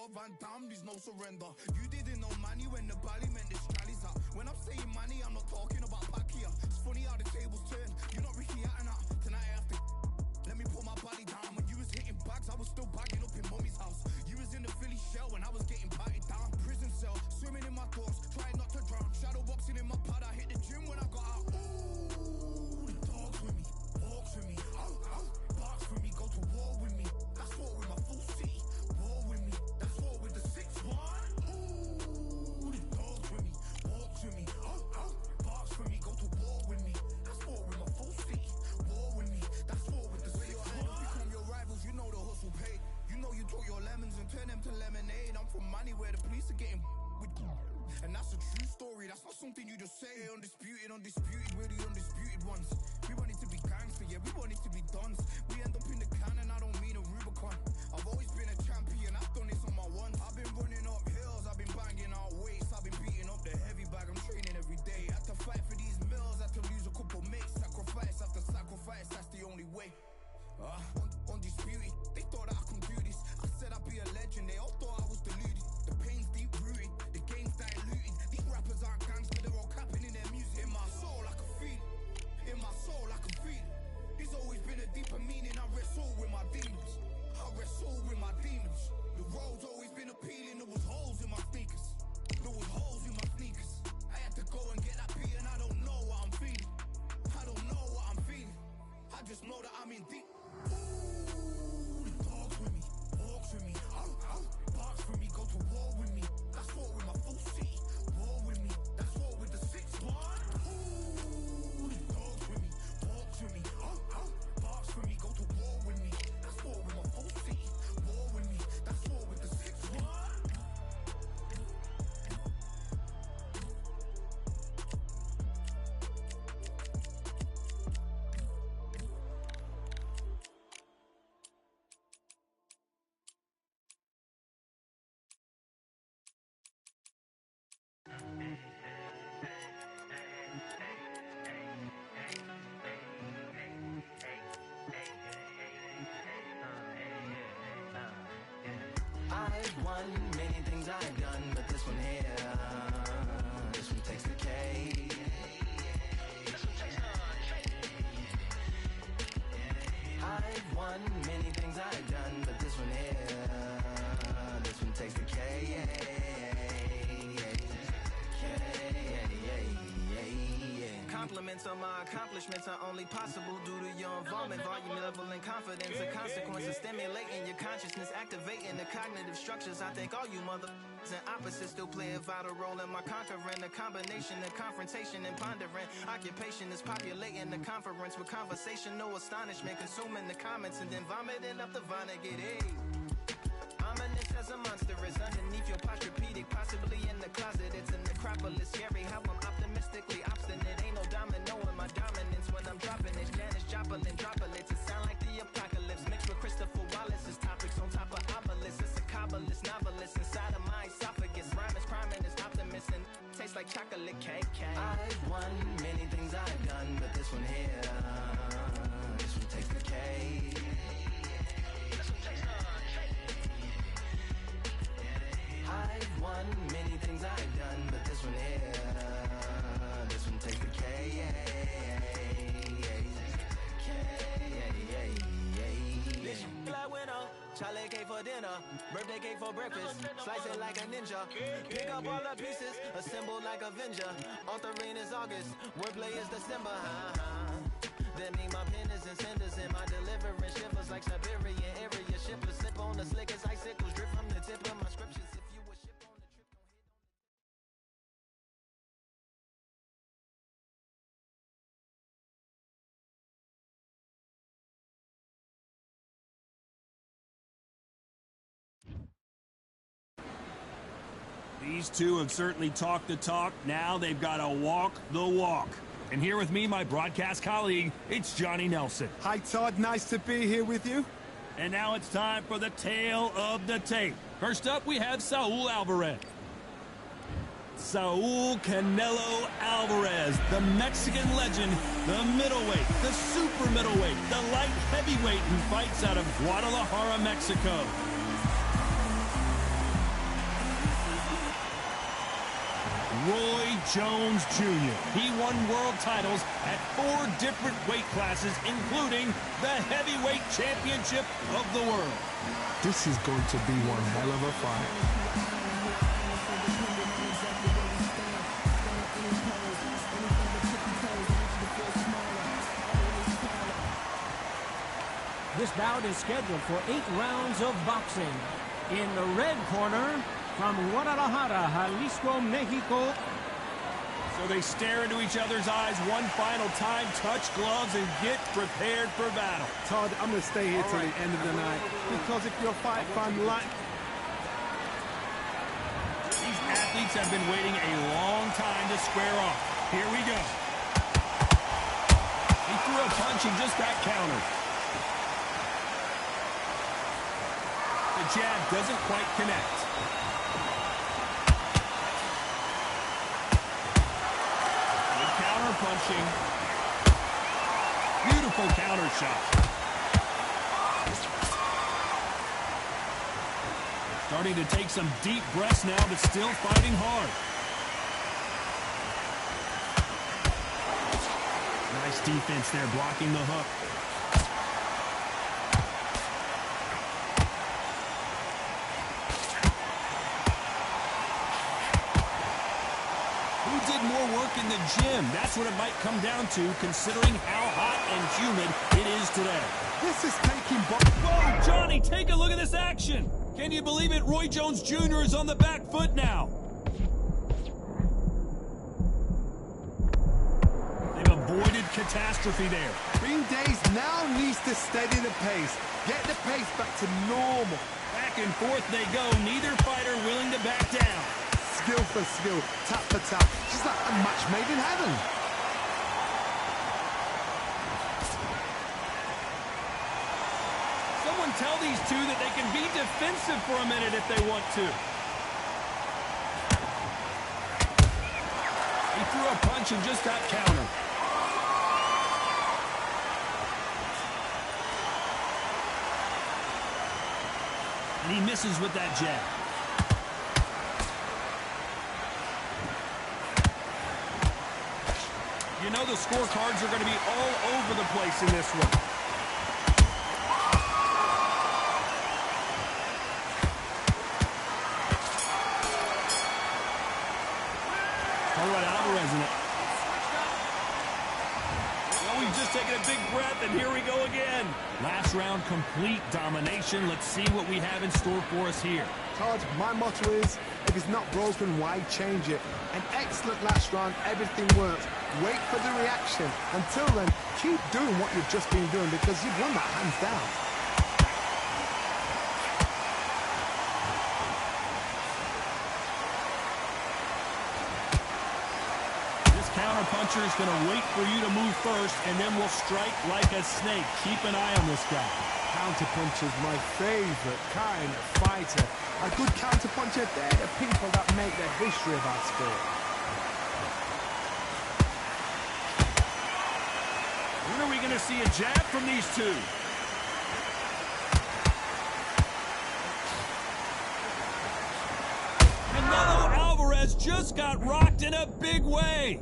Jean-Claude Van Damme, there's no surrender. You didn't know money when the bally meant the strallies up. When I'm saying money, I'm not talking about Pacquiao. It's funny how the tables turn. You're not Ricky Hatton out. Tonight I have to let me put my body down. When you was hitting bags, I was still bagging up in mommy's house. You was in the Philly shell when I was getting patted down. Prison cell, swimming in my thoughts, trying not to drown. Shadow boxing in my pad, I hit the gym when I got out. Ooh, the dogs with me, walks with me, barks with me, go to war with me. That's war with my full city, war with me. That's war with the 6-1. Ooh, the dogs with me, walks with me, barks with me, go to war with me. That's war with my full city, war with me. That's war with the 6-1. Become your rivals, you know the hustle paid. You know you took your lemons and turn them to lemonade. I'm from money where the police are getting with. And that's a true story, that's not something you just say. Undisputed, we're the undisputed ones. We want it to be gangster, yeah, we want it to be dons. We end up in the can and I don't mean a Rubicon. I've always been a champion, I've done this on my ones. I've been running up hills, I've been banging out weights. I've been beating up the heavy bag, I'm training every day. Had to fight for these mills, had to lose a couple mates. Sacrifice after sacrifice, that's the only way. Undisputed, they thought that I could do this. I said I'd be a legend, they all thought I was deluded. The pain's deep rooted, the game's diluted. These rappers aren't gangster, they're all capping in their music. In my soul I can feel it, in my soul I can feel it. There's always been a deeper meaning, I wrestle with my demons. I wrestle with my demons. The road's always been appealing, there was holes in my sneakers. There was holes in my sneakers. I had to go and get that beat and I don't know what I'm feeling. I don't know what I'm feeling. I just know that I'm in deep. Ooh, the dogs with me, walks with me, barks with me, go to war with me. That's war with my full city, war with me. That's war with the 6-1. Ooh, the dogs with me, walks with me, barks with me, go to war with me. That's war with my full city, war with me. That's war with the 6-1. I've won many things I've done, but this one here, this one takes the cake. I've won many things I've done, but this one here, this one takes the cake. Compliments on my accomplishments are only possible due to your involvement, volume, level, and confidence. The consequences stimulating your consciousness, activating the cognitive structures. I think all you and opposites still play a vital role in my conquering. The combination of confrontation and pondering. Occupation is populating the conference with conversation, no astonishment, consuming the comments and then vomiting up the Vonnegut. Hey. Ominous as a monster is underneath your posturepedic, possibly in the closet. It's a necropolis, scary how I'm optimistically obstinate. Ain't no domino in my dominance when I'm dropping it. Janis Joplin droplets, it sound like the apocalypse mixed with Christopher Wallace's topics on top of obelisks. It's a kabbalist novelist inside of my esophagus. Rhyme is priming, is optimist and tastes like chocolate cake. I've won many things I've done, but this one here, this one takes the cake. I've won many things I've done, but this one here, this one takes the cake. Black winner, chocolate cake for dinner, birthday cake for breakfast, slice it like a ninja, pick up all the pieces, assemble like Avenger. Authoring is August, wordplay is December. That mean my pen is in cinders and my deliverance shivers like Siberian area shippers. Slip on the slickest icicles, drip from the tip of my scriptures. If you were ship on the trip, don't hit on These two have certainly talked the talk. Now they've got to walk the walk. And here with me, my broadcast colleague, it's Johnny Nelson. Hi, Todd. Nice to be here with you. And now it's time for the tale of the tape. First up, we have Saul Alvarez. Saul Canelo Alvarez, the Mexican legend, the middleweight, the super middleweight, the light heavyweight who fights out of Guadalajara, Mexico. Roy Jones Jr. He won world titles at 4 different weight classes, including the heavyweight championship of the world. This is going to be one hell of a fight. This bout is scheduled for 8 rounds of boxing. In the red corner, from Guadalajara, Jalisco, Mexico. So they stare into each other's eyes one final time, touch gloves, and get prepared for battle. Todd, I'm going to stay here till the end of the night, because if you're a fight fan like... These athletes have been waiting a long time to square off. Here we go. He threw a punch and just got countered. The jab doesn't quite connect. Good counter punching. Beautiful counter shot. Starting to take some deep breaths now, but still fighting hard. Nice defense there, blocking the hook. In the gym, that's what it might come down to, considering how hot and humid it is today. This is taking... Whoa, Johnny, take a look at this action. Can you believe it? Roy Jones Jr. is on the back foot now. They've avoided catastrophe there. Green Days now needs to steady the pace. Get the pace back to normal. Back and forth they go, neither fighter willing to back down. Skill for skill, tap for tap. She's like a match made in heaven. Someone tell these two that they can be defensive for a minute if they want to. He threw a punch and just got countered. And he misses with that jab. You know the scorecards are going to be all over the place in this one. Talk about Alvarez in it. Well, we've just taken a big breath, and here we go again. Last round, complete domination. Let's see what we have in store for us here. Todd, my motto is, if it's not broken, why change it? An excellent last round, everything works. Wait for the reaction. Until then, keep doing what you've just been doing, because you've won that hands down. This counterpuncher is going to wait for you to move first, and then will strike like a snake. Keep an eye on this guy. Counterpuncher's my favorite kind of fighter. A good counterpuncher, they're the people that make the history of our sport. When are we going to see a jab from these two? Canelo Alvarez just got rocked in a big way.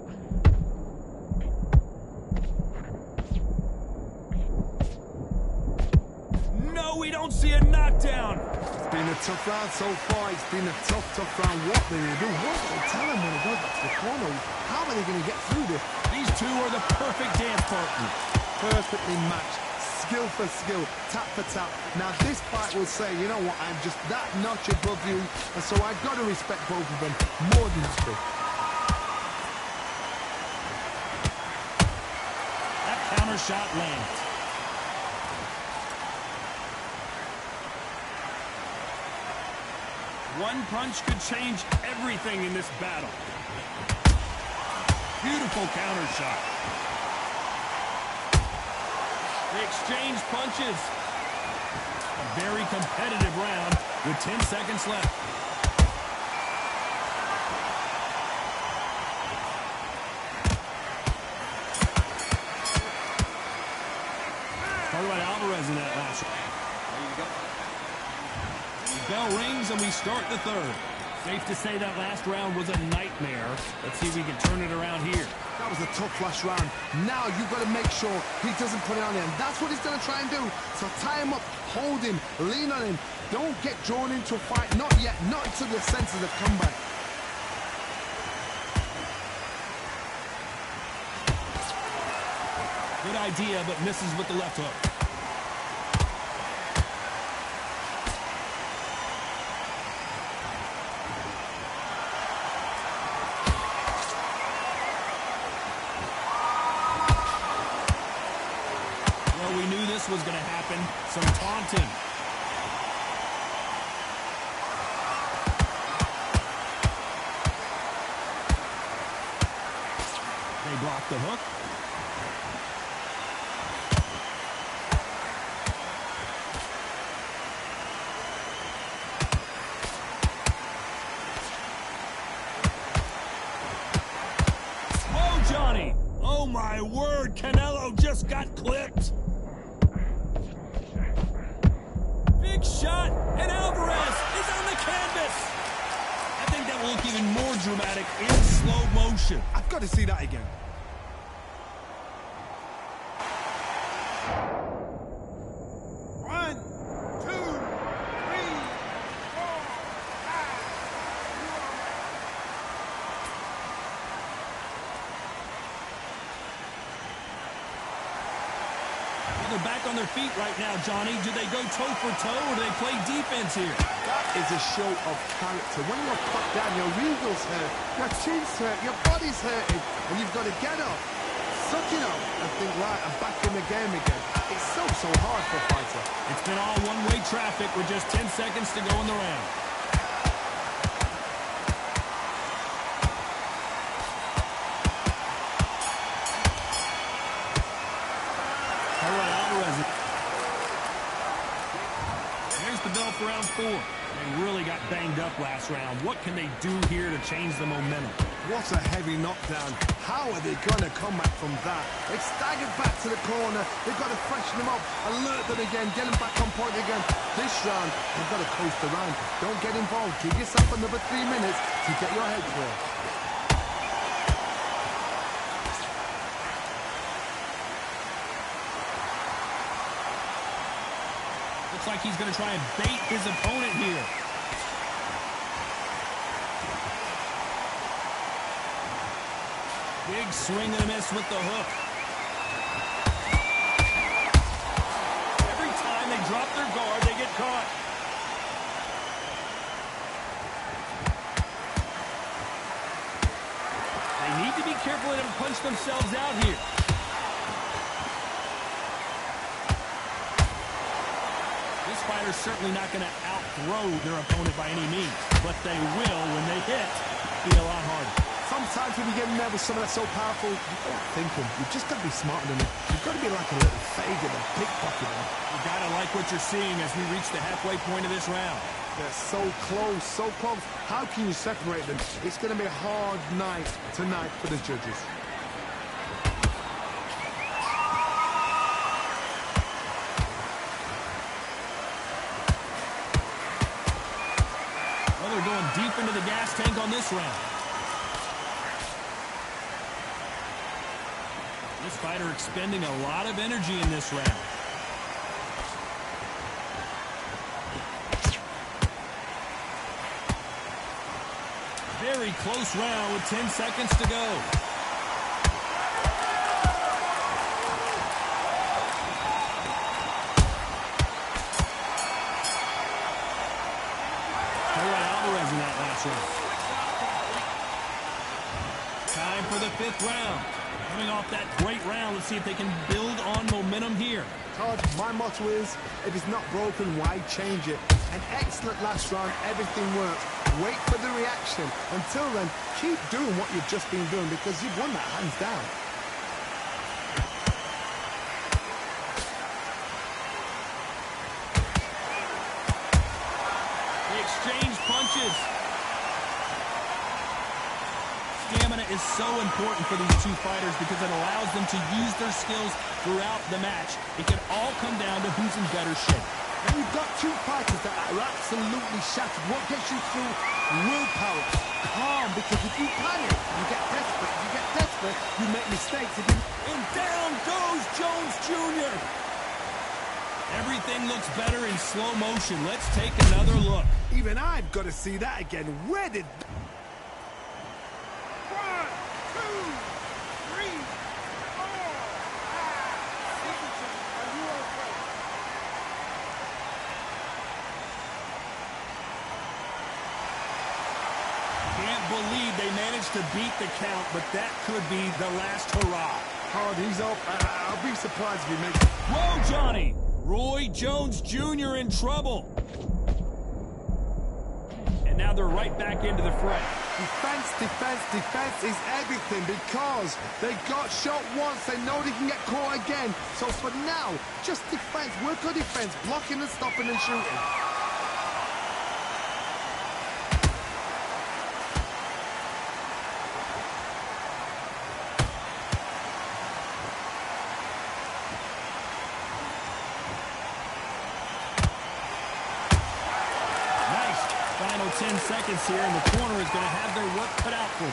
No, we don't see a knockdown. It's been a tough round so far. It's been a tough round. What are they going to do? What will they tell him when he goes back to the corner? How are they going to get through this? These two are the perfect dance partners. Perfectly matched. Skill for skill. Tap for tap. Now this fight will say, you know what, I'm just that notch above you, and so I've got to respect both of them more than happy. That counter shot lands. One punch could change everything in this battle. Beautiful counter shot. They exchange punches. A very competitive round with 10 seconds left. Talk about Alvarez in that last one. Bell rings and we start the third. Safe to say that last round was a nightmare. Let's see if we can turn it around here. That was a tough last round. Now you've got to make sure he doesn't put it on him. That's what he's going to try and do. So tie him up, hold him, lean on him. Don't get drawn into a fight. Not yet. Not until your senses have come back. Good idea, but misses with the left hook. Was going to happen. Some taunting. They block the hook. Whoa, Johnny! Oh my word, Canelo just got clipped. Shot, and Alvarez is on the canvas. I think that will look even more dramatic in slow motion. I've got to see that again. One, two, three, four, five. They're back on their feet right now, Johnny. Do they go toe for toe or do they play defense here? That is a show of character. When you're put down, your eagle's hurt, your chin's hurt, your body's hurting, and you've got to get up, suck it up, and think, right, I'm back in the game again. It's so hard for a fighter. It's been all one-way traffic with just 10 seconds to go in the round. Round 4. They really got banged up last round. What can they do here to change the momentum? What a heavy knockdown. How are they going to come back from that? They staggered back to the corner. They've got to freshen them up, alert them again, get them back on point again. This round, they've got to coast around. Don't get involved. Give yourself another 3 minutes to get your head clear. Looks like he's going to try and bait his opponent here. Big swing and a miss with the hook. Every time they drop their guard, they get caught. They need to be careful and don't punch themselves out here. This fighter's certainly not going to outthrow their opponent by any means, but they will, when they hit, be a lot harder. Sometimes when you get in there with someone that's so powerful, you've got to think them. You've just got to be smarter than them. You've got to be like a little faggot and pickpocket them. You got to like what you're seeing as we reach the halfway point of this round. They're so close, so close. How can you separate them? It's going to be a hard night tonight for the judges. They're going deep into the gas tank on this round. This fighter expending a lot of energy in this round. Very close round with 10 seconds to go. Time for the 5th round. Coming off that great round, let's see if they can build on momentum here. Todd, my motto is, if it's not broken, why change it? An excellent last round, everything works. Wait for the reaction. Until then, keep doing what you've just been doing because you've won that hands down. They exchange punches. Stamina is so important for these two fighters because it allows them to use their skills throughout the match. It can all come down to who's in better shape. And you've got two fighters that are absolutely shattered. What gets you through? Willpower. Calm, because if you panic, you get desperate. If you get desperate, you make mistakes. And down goes Jones Jr. Everything looks better in slow motion. Let's take another look. Even I've got to see that again. Where did... 1, 2, 3, 4, 5. Are you okay? Can't believe they managed to beat the count, but that could be the last hurrah. Oh, he's up. I'll be surprised if he makes... Whoa, Johnny! Roy Jones Jr. in trouble. And now they're right back into the fray. Defense, defense, defense is everything because they got shot once. They know they can get caught again. So for now, just defense. Work on defense. Blocking and stopping and shooting. Final 10 seconds here, and the corner is going to have their work cut out for them.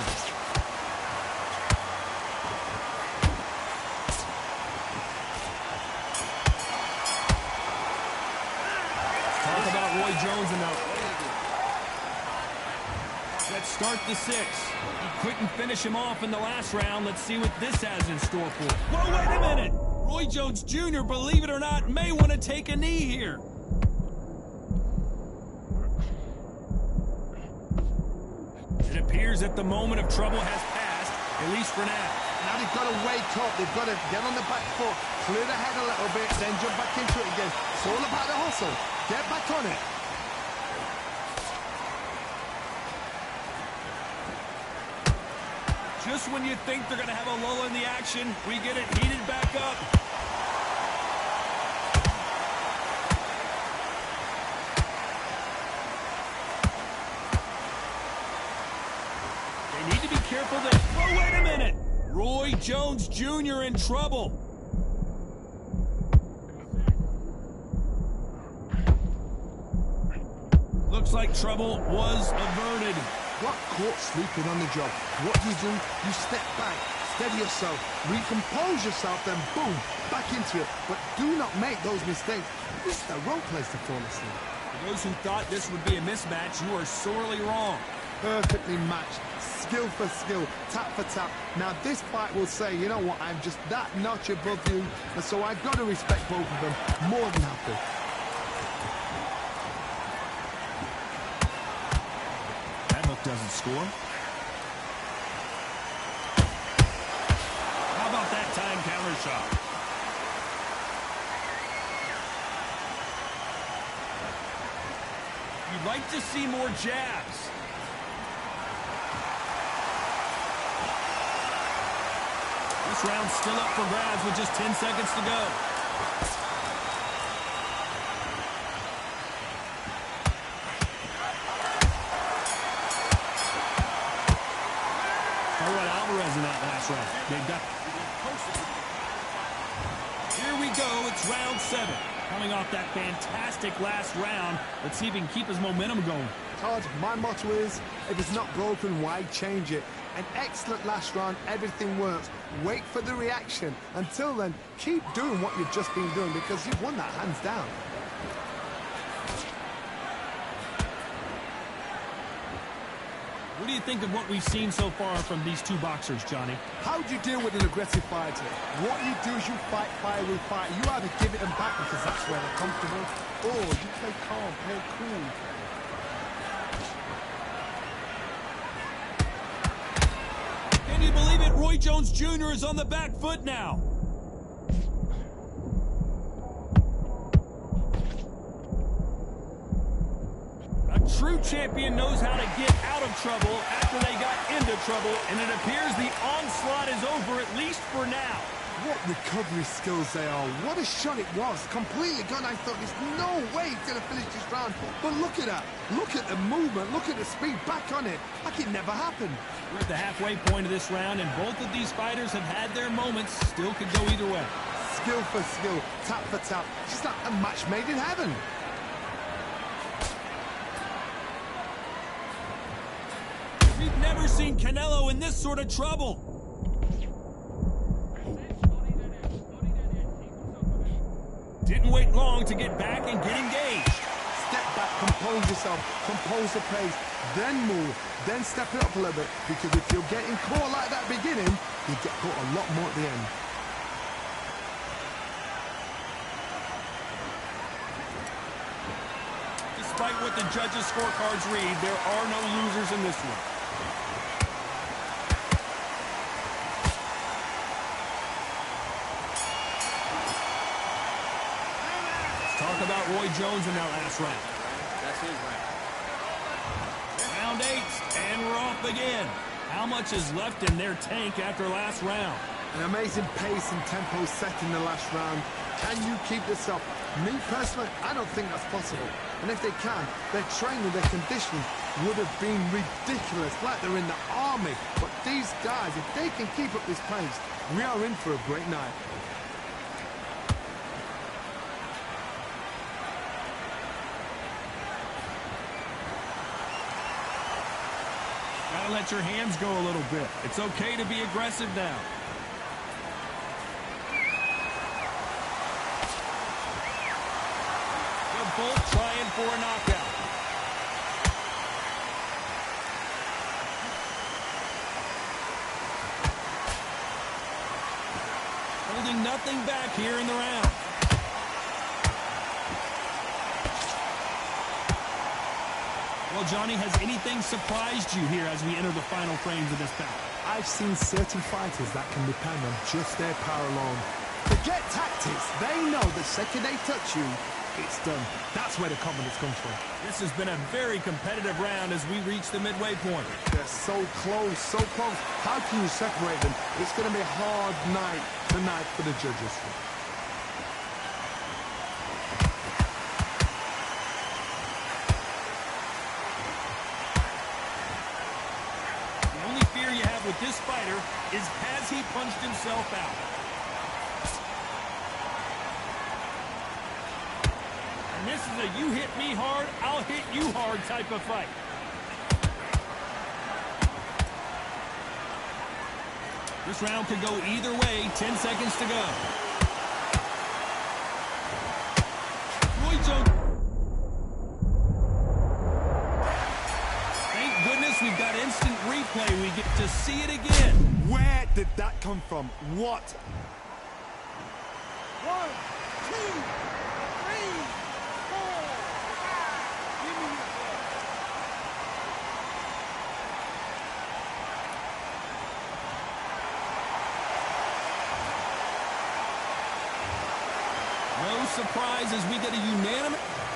Talk about Roy Jones and let's start the 6. He couldn't finish him off in the last round. Let's see what this has in store for him. Whoa, wait a minute! Roy Jones Jr., believe it or not, may want to take a knee here. It appears that the moment of trouble has passed, at least for now. Now they've got to wake up. They've got to get on the back foot, clear the head a little bit, then jump back into it again. It's all about the hustle. Get back on it. Just when you think they're going to have a lull in the action, we get it heated back up. They need to be careful that... Oh, wait a minute! Roy Jones Jr. in trouble. Looks like trouble was averted. Got caught sleeping on the job. What do? You step back, steady yourself, recompose yourself, then boom, back into it. But do not make those mistakes. This is the wrong place to fall asleep. For those who thought this would be a mismatch, you are sorely wrong. Perfectly matched, skill for skill, tap for tap. Now this fight will say, you know what, I'm just that notch above you, and so I've got to respect both of them more than happy. Doesn't score. How about that time counter shot? You'd like to see more jabs. This round's still up for grabs with just 10 seconds to go. In that last round. They've got... Here we go. It's round 7. Coming off that fantastic last round. Let's see if he can keep his momentum going. Todd, my motto is, if it's not broken, why change it? An excellent last round. Everything works. Wait for the reaction. Until then, keep doing what you've just been doing because you've won that hands down. What do you think of what we've seen so far from these two boxers, Johnny? How do you deal with an aggressive fighter? What you do is you fight fire with fire. You either give it them back because that's where they're comfortable, or you play calm, play cool. Can you believe it? Roy Jones Jr. is on the back foot now. True champion knows how to get out of trouble after they got into trouble, and it appears the onslaught is over, at least for now. What recovery skills they are. What a shot it was. Completely gone. I thought there's no way he's going to finish this round. But look at that. Look at the movement. Look at the speed. Back on it. Like it never happened. We're at the halfway point of this round, and both of these fighters have had their moments. Still could go either way. Skill for skill. Tap for tap. Just like a match made in heaven. never seen Canelo in this sort of trouble. Didn't wait long to get back and get engaged. Step back, compose yourself, compose the pace, then move, then step it up a little bit, because if you're getting caught like that beginning, you get caught a lot more at the end. Despite what the judges' scorecards read, there are no losers in this one. Talk about Roy Jones in that last round. That's his round. Round 8, and we're off again. How much is left in their tank after last round? An amazing pace and tempo set in the last round. Can you keep this up? Me personally, I don't think that's possible. And if they can, their training, their conditioning would have been ridiculous, like they're in the army. But these guys, if they can keep up this pace, we are in for a great night. Gotta let your hands go a little bit. It's okay to be aggressive now. They're both trying for a knockout. Holding nothing back here in the round. Well, Johnny, has anything surprised you here as we enter the final frames of this bout? I've seen certain fighters that can depend on just their power alone. Forget tactics. They know the second they touch you, it's done. That's where the confidence comes from. This has been a very competitive round as we reach the midway point. They're so close, so close. How can you separate them? It's going to be a hard night tonight for the judges. With this fighter is, has he punched himself out? And this is a you hit me hard, I'll hit you hard type of fight. This round could go either way. 10 seconds to go. Roy Jones. We've got instant replay. We get to see it again. Where did that come from? What? 1, 2, 3, 4, 5. Give me your No surprise as we get a unanimous.